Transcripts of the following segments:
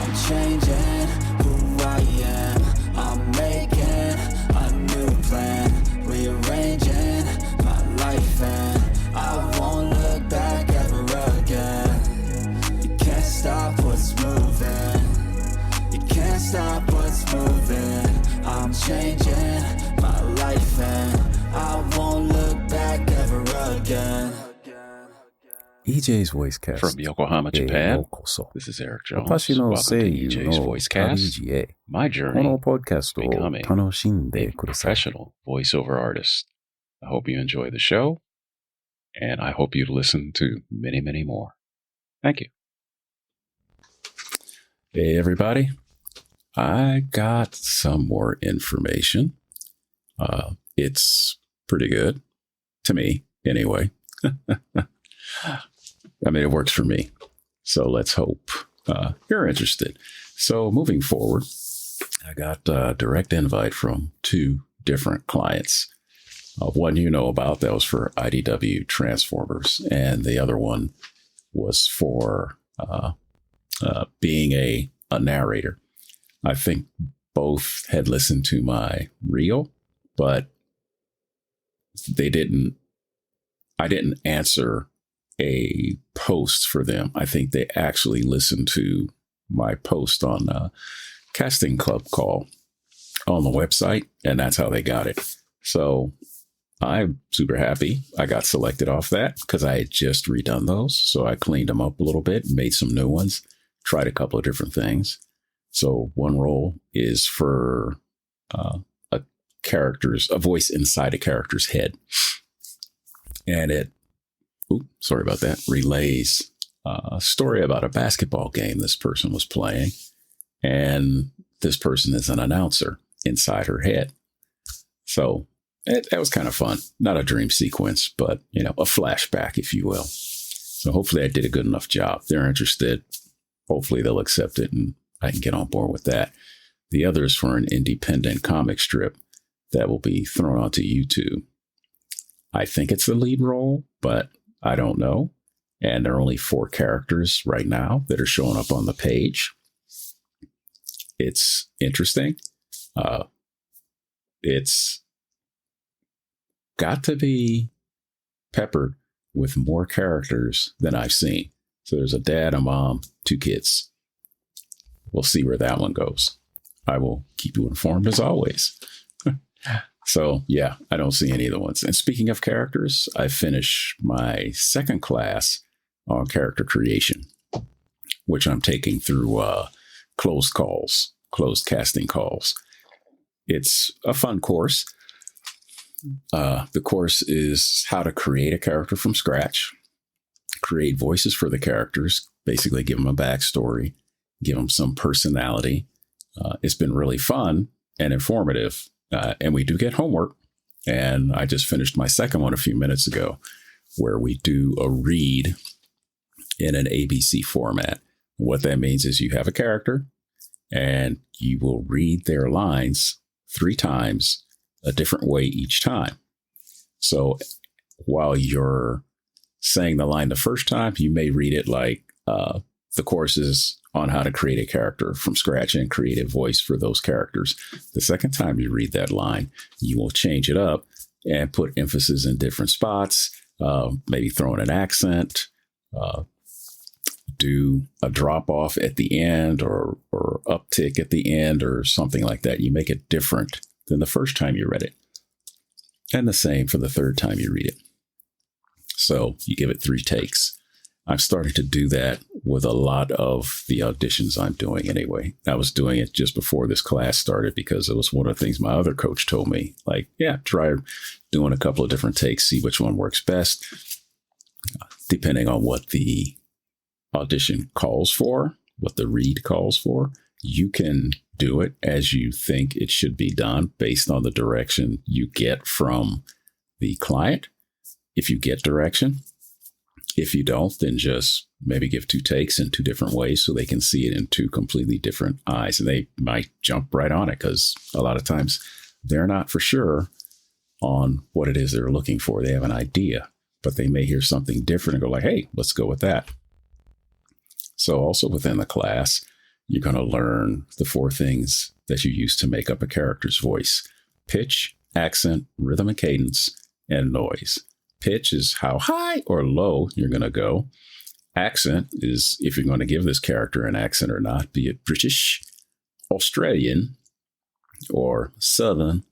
I'm changing who I am. I'm making a new plan, rearranging my life, and I won't look back ever again. You can't stop what's moving. You can't stop what's moving. I'm changing my life, and I won't look back ever again. EJ's Voicecast. From Yokohama, Japan, this is Eric Jones. Welcome to EJ's Voicecast. My journey to becoming a professional voiceover artist. I hope you enjoy the show, and I hope you listen to many, many more. Thank you. Hey, everybody. I got some more information. It's pretty good. To me, anyway. I mean, it works for me. So let's hope you're interested. So moving forward, I got a direct invite from 2 different clients. One you know about, that was for IDW Transformers, and the other one was for being a narrator. I think both had listened to my reel, but I didn't answer a post for them. I think they actually listened to my post on Casting Club Call on the website, and that's how they got it. So I'm super happy I got selected off that because I had just redone those. So I cleaned them up a little bit, made some new ones, tried a couple of different things. So one role is for a voice inside a character's head. And it relays a story about a basketball game this person was playing. And this person is an announcer inside her head. So that was kind of fun. Not a dream sequence, but, a flashback, if you will. So hopefully I did a good enough job. They're interested. Hopefully they'll accept it and I can get on board with that. The other is for an independent comic strip that will be thrown onto YouTube. I think it's the lead role, but I don't know. And there are only 4 characters right now that are showing up on the page. It's interesting. It's got to be peppered with more characters than I've seen. So there's a dad, a mom, 2 kids. We'll see where that one goes. I will keep you informed as always. So, yeah, I don't see any of the ones. And speaking of characters, I finished my second class on character creation, which I'm taking through closed casting calls. It's a fun course. The course is how to create a character from scratch, create voices for the characters, basically give them a backstory, give them some personality. It's been really fun and informative. And we do get homework. And I just finished my second one a few minutes ago, where we do a read in an ABC format. What that means is you have a character and you will read their lines 3 times a different way each time. So while you're saying the line the first time, you may read it like the course is on how to create a character from scratch and create a voice for those characters. The second time you read that line, you will change it up and put emphasis in different spots, maybe throw in an accent, do a drop off at the end or uptick at the end or something like that. You make it different than the first time you read it. And the same for the third time you read it. So you give it 3 takes. I'm starting to do that with a lot of the auditions I'm doing anyway. I was doing it just before this class started because it was one of the things my other coach told me. Like, yeah, try doing a couple of different takes, see which one works best, depending on what the audition calls for, what the read calls for. You can do it as you think it should be done based on the direction you get from the client. If you get direction. If you don't, then just maybe give 2 takes in 2 different ways so they can see it in 2 completely different eyes. And they might jump right on it because a lot of times they're not for sure on what it is they're looking for. They have an idea, but they may hear something different and go like, hey, let's go with that. So also within the class, you're going to learn the 4 things that you use to make up a character's voice: pitch, accent, rhythm and cadence, and noise. Pitch is how high or low you're going to go. Accent is if you're going to give this character an accent or not, be it British, Australian, or Southern,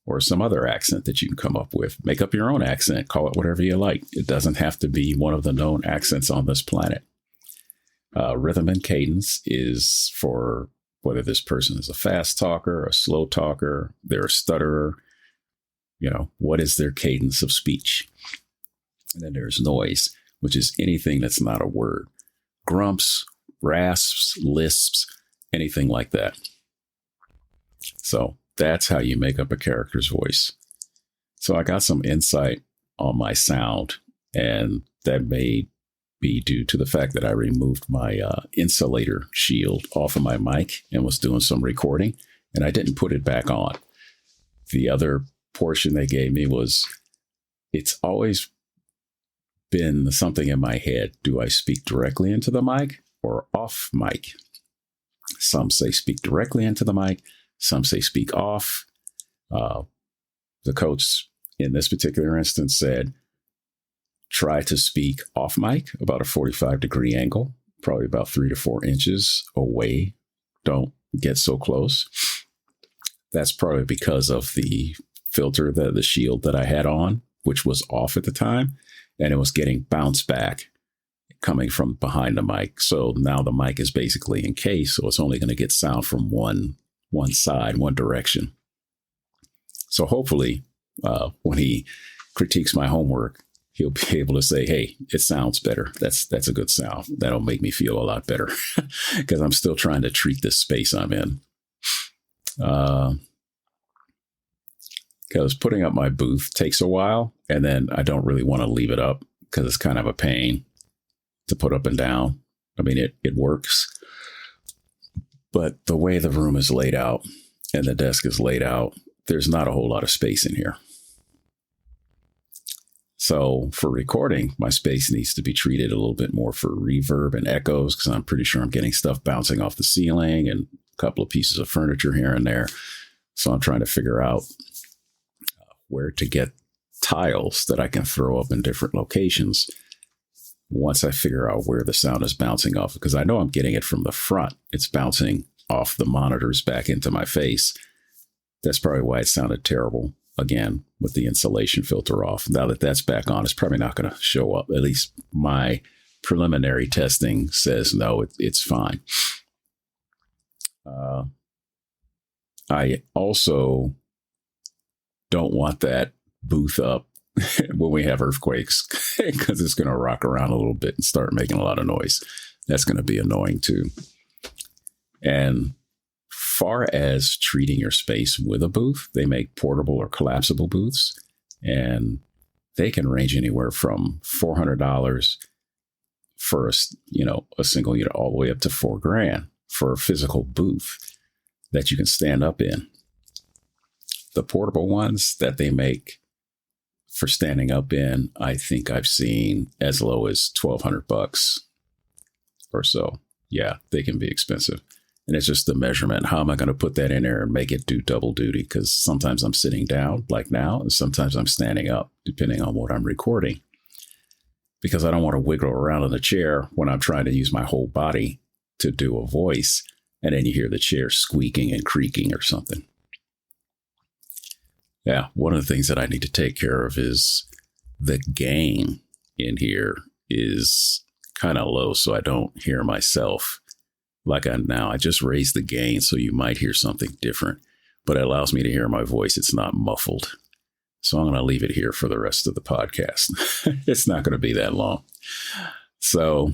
or some other accent that you can come up with. Make up your own accent. Call it whatever you like. It doesn't have to be one of the known accents on this planet. Rhythm and cadence is for whether this person is a fast talker, a slow talker, they're a stutterer. What is their cadence of speech? And then there's noise, which is anything that's not a word. Grumps, rasps, lisps, anything like that. So that's how you make up a character's voice. So I got some insight on my sound, and that may be due to the fact that I removed my insulator shield off of my mic and was doing some recording, and I didn't put it back on. The other portion they gave me was, it's always been something in my head. Do I speak directly into the mic or off mic? Some say speak directly into the mic. Some say speak off. The coach in this particular instance said, try to speak off mic, about a 45-degree angle, probably about 3 to 4 inches away. Don't get so close. That's probably because of the filter, the shield that I had on, which was off at the time, and it was getting bounced back coming from behind the mic. So now the mic is basically encased, so it's only going to get sound from one side, one direction. So hopefully when he critiques my homework, he'll be able to say, hey, it sounds better. That's a good sound. That'll make me feel a lot better because I'm still trying to treat this space I'm in. Because putting up my booth takes a while, and then I don't really want to leave it up because it's kind of a pain to put up and down. I mean, it works, but the way the room is laid out and the desk is laid out, there's not a whole lot of space in here. So for recording, my space needs to be treated a little bit more for reverb and echoes, because I'm pretty sure I'm getting stuff bouncing off the ceiling and a couple of pieces of furniture here and there. So I'm trying to figure out where to get tiles that I can throw up in different locations once I figure out where the sound is bouncing off, because I know I'm getting it from the front. It's bouncing off the monitors back into my face. That's probably why it sounded terrible, again, with the insulation filter off. Now that that's back on, it's probably not going to show up. At least my preliminary testing says no, it's fine. I also don't want that booth up when we have earthquakes, because it's going to rock around a little bit and start making a lot of noise. That's going to be annoying too. And far as treating your space with a booth, they make portable or collapsible booths, and they can range anywhere from $400 for a single unit all the way up to $4,000 for a physical booth that you can stand up in. The portable ones that they make for standing up in, I think I've seen as low as $1,200 or so. Yeah, they can be expensive. And it's just the measurement. How am I going to put that in there and make it do double duty? Because sometimes I'm sitting down like now, and sometimes I'm standing up, depending on what I'm recording. Because I don't want to wiggle around in the chair when I'm trying to use my whole body to do a voice, and then you hear the chair squeaking and creaking or something. Yeah, one of the things that I need to take care of is the gain in here is kind of low, so I don't hear myself like I just raised the gain, so you might hear something different, but it allows me to hear my voice. It's not muffled. So I'm going to leave it here for the rest of the podcast. It's not going to be that long. So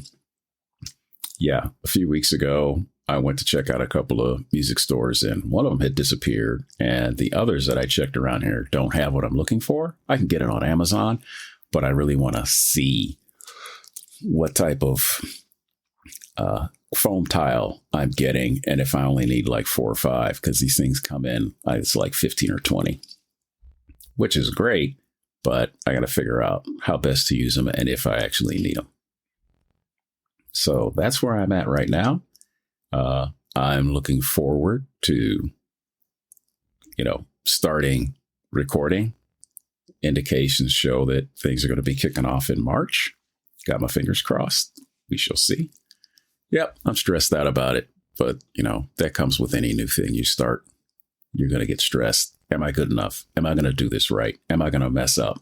yeah, a few weeks ago, I went to check out a couple of music stores, and one of them had disappeared, and the others that I checked around here don't have what I'm looking for. I can get it on Amazon, but I really want to see what type of foam tile I'm getting, and if I only need like 4 or 5, because these things come in, it's like 15 or 20, which is great, but I got to figure out how best to use them and if I actually need them. So that's where I'm at right now. I'm looking forward to, starting recording. Indications show that things are going to be kicking off in March. Got my fingers crossed. We shall see. Yep, I'm stressed out about it. But, that comes with any new thing you start. You're going to get stressed. Am I good enough? Am I going to do this right? Am I going to mess up?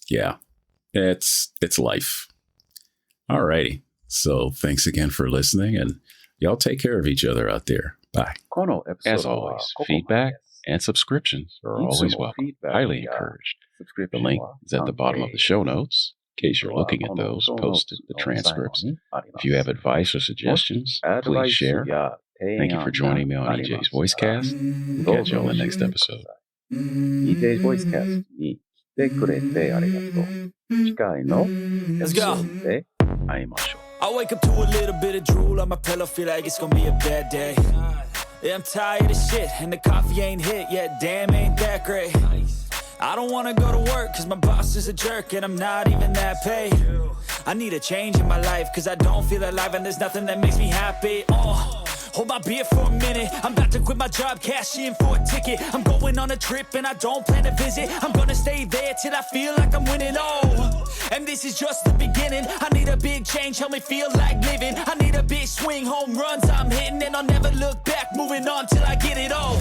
Yeah, it's life. All righty. So thanks again for listening, and y'all take care of each other out there. Bye. As always, feedback and subscriptions are always welcome. Highly encouraged. The link is at the bottom of the show notes, in case you're looking at those posted, the transcripts. If you have advice or suggestions, please share. Thank you for joining me on EJ's Voicecast. We'll catch you on the next episode. EJ's Voicecast に来てくれてありがとう。次回のエピソードで会いましょう。I wake up to a little bit of drool on my pillow, feel like it's gonna be a bad day. Yeah, I'm tired of shit, and the coffee ain't hit yet, damn, ain't that great. I don't wanna go to work, cause my boss is a jerk, and I'm not even that paid. I need a change in my life, cause I don't feel alive, and there's nothing that makes me happy. Hold my beer for a minute, I'm about to quit my job, cash in for a ticket. I'm going on a trip and I don't plan to visit. I'm gonna stay there till I feel like I'm winning, and this is just the beginning. I need a big change, help me feel like living. I need a big swing, home runs I'm hitting, and I'll never look back, moving on till I get it all.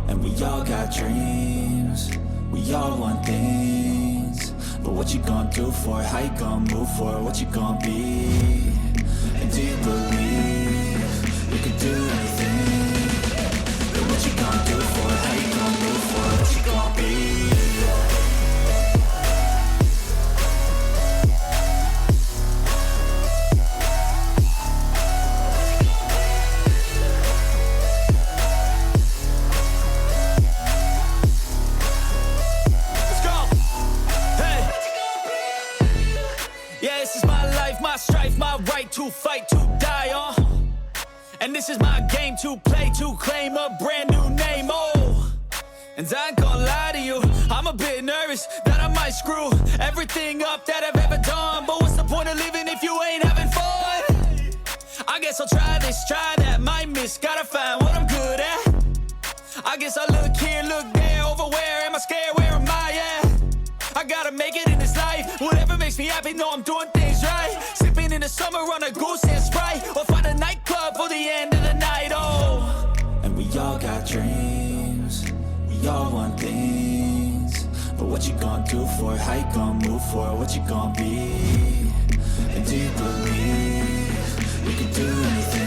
And we all got dreams, we all want things, but what you gonna do for it? How you gonna move for it? What you gonna be? And do you believe you can do anything? But what you gonna do for it? How you gonna move for it? What you gonna be? Let's go! Hey! Yeah, this is my life, my strife, my right to fight, to die on. And this is my game to play, to claim a brand new name, And I ain't gonna lie to you, I'm a bit nervous that I might screw everything up that I've ever done. But what's the point of living if you ain't having fun? I guess I'll try this, try that, might miss, gotta find what I'm good at. I guess I look here, look there, over where am I scared, where am I at? I gotta make it in this life, whatever makes me happy, know I'm doing things right. Sipping in the summer on a goose and Sprite, or find a nightclub for the end of the night, And we all got dreams, we all want things, but what you gonna do for it? How you gonna move for it? What you gonna be? And do you believe you can do anything?